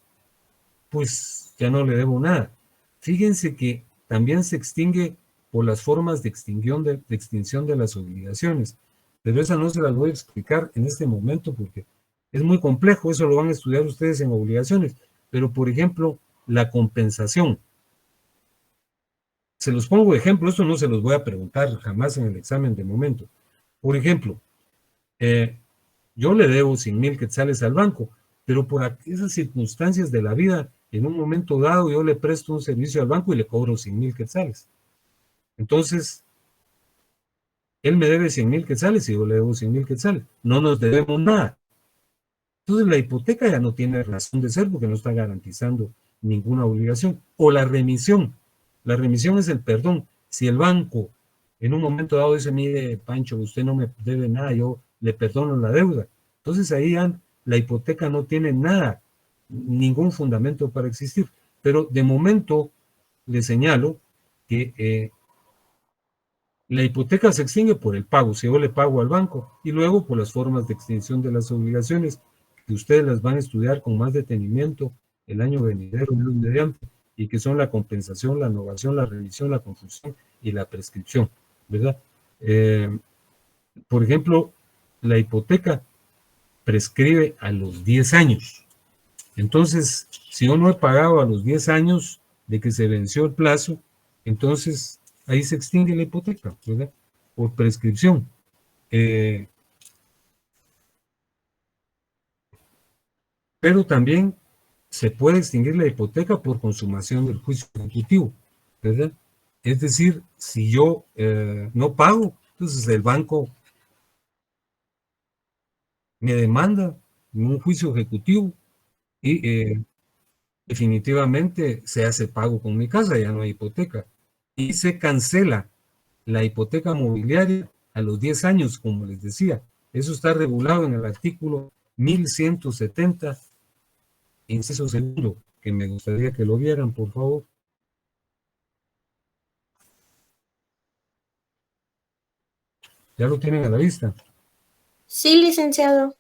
pues ya no le debo nada. Fíjense que también se extingue por las formas de extinción de las obligaciones, pero esa no se las voy a explicar en este momento porque es muy complejo, eso lo van a estudiar ustedes en obligaciones, pero por ejemplo, la compensación. Se los pongo de ejemplo, esto no se los voy a preguntar jamás en el examen de momento. Por ejemplo, yo le debo 100,000 quetzales al banco, pero por esas circunstancias de la vida, en un momento dado yo le presto un servicio al banco y le cobro 100,000 quetzales. Entonces, él me debe 100,000 quetzales y yo le debo 100,000 quetzales. No nos debemos nada. Entonces la hipoteca ya no tiene razón de ser porque no está garantizando ninguna obligación. O la remisión. La remisión es el perdón. Si el banco en un momento dado dice, mire, Pancho, usted no me debe nada, yo le perdono la deuda. Entonces ahí ya la hipoteca no tiene nada, ningún fundamento para existir. Pero de momento le señalo que la hipoteca se extingue por el pago, si yo le pago al banco, y luego por las formas de extinción de las obligaciones, que ustedes las van a estudiar con más detenimiento el año venidero, mediante, y que son la compensación, la novación, la revisión, la confusión y la prescripción, ¿verdad? Por ejemplo, la hipoteca prescribe a los 10 años. Entonces, si yo no he pagado a los 10 años de que se venció el plazo, entonces ahí se extingue la hipoteca, ¿verdad? Por prescripción. Pero también se puede extinguir la hipoteca por consumación del juicio ejecutivo, ¿verdad? Es decir, si yo no pago, entonces el banco me demanda en un juicio ejecutivo y definitivamente se hace pago con mi casa, ya no hay hipoteca. Y se cancela la hipoteca mobiliaria a los 10 años, como les decía. Eso está regulado en el artículo 1170, inciso segundo, que me gustaría que lo vieran, por favor. ¿Ya lo tienen a la vista? Sí, licenciado.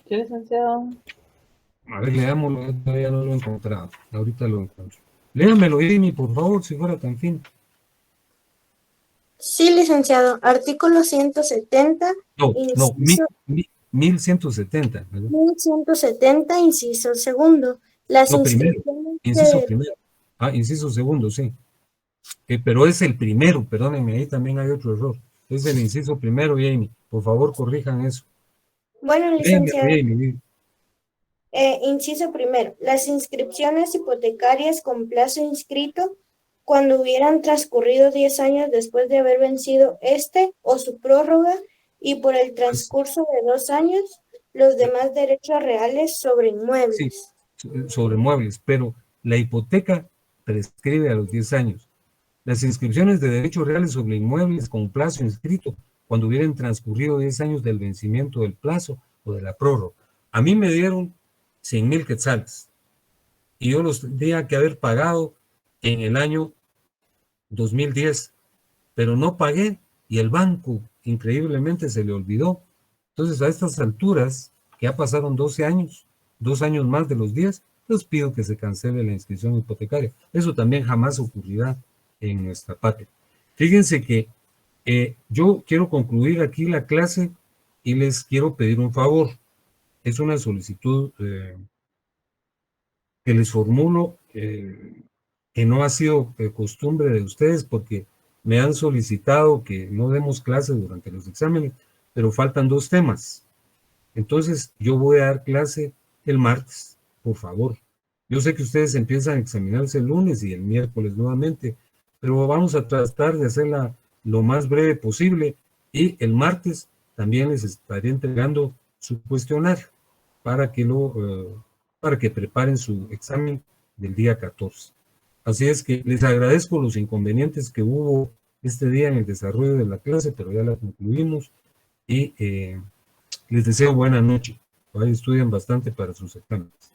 Sí, licenciado. A ver, leámoslo, todavía no lo he encontrado. Ahorita lo encuentro. Léamelo, Amy, por favor, si fuera tan fin. Sí, licenciado. Artículo 170. No, inciso 1170, ¿verdad? 1170, inciso segundo. Las No, primero, inscripciones inciso primero. Ah, inciso segundo, sí. Pero es el primero, perdónenme, ahí también hay otro error. Es el inciso primero, Amy. Por favor, corrijan eso. Bueno, licenciado. Amy. Inciso primero. Las inscripciones hipotecarias con plazo inscrito cuando hubieran transcurrido 10 años después de haber vencido este o su prórroga y por el transcurso de 2 años los demás derechos reales sobre inmuebles. Sí, sobre muebles, pero la hipoteca prescribe a los 10 años. Las inscripciones de derechos reales sobre inmuebles con plazo inscrito cuando hubieran transcurrido 10 años del vencimiento del plazo o de la prórroga. A mí me dieron 100,000 quetzales y yo los tendría que haber pagado en el año 2010, pero no pagué y el banco increíblemente se le olvidó. Entonces a estas alturas, que ya pasaron 12 años, 2 años más de los 10, les pido que se cancele la inscripción hipotecaria. Eso también jamás ocurrirá en nuestra patria. Fíjense que Yo quiero concluir aquí la clase y les quiero pedir un favor. Es una solicitud que les formulo, que no ha sido costumbre de ustedes porque me han solicitado que no demos clase durante los exámenes, pero faltan 2 temas. Entonces, yo voy a dar clase el martes, por favor. Yo sé que ustedes empiezan a examinarse el lunes y el miércoles nuevamente, pero vamos a tratar de hacerla lo más breve posible y el martes también les estaré entregando su cuestionario para que preparen su examen del día 14. Así es que les agradezco los inconvenientes que hubo este día en el desarrollo de la clase, pero ya la concluimos y les deseo buena noche. Estudien bastante para sus exámenes.